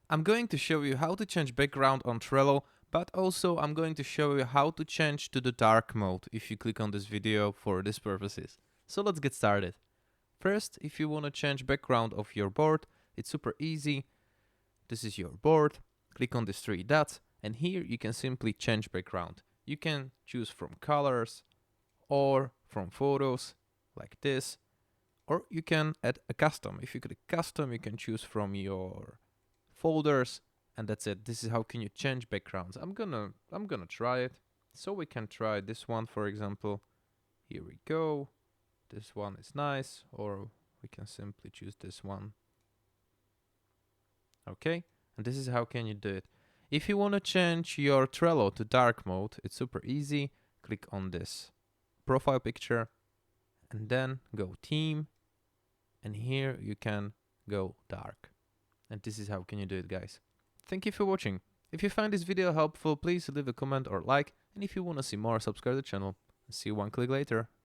I'm going to show you how to change background on Trello, but also I'm going to show you how to change to the dark mode if you click on this video for these purposes. So let's get started. First, if you want to change background of your board, it's super easy. This is your board. Click on these three dots and here you can simply change background. You can choose from colors or from photos like this, or you can add a custom. If you click custom, you can choose from your folders, and that's it. This is how can you change backgrounds. I'm gonna try it. So we can try this one, for example. Here we go. This one is nice, or we can simply choose this one. Okay, and this is how can you do it. If you want to change your Trello to dark mode, it's super easy. Click on this profile picture and then go theme, and here you can go dark. And this is how can you do it, guys. Thank you for watching. If you find this video helpful, please leave a comment or like, and if you want to see more, subscribe to the channel. See you one click later.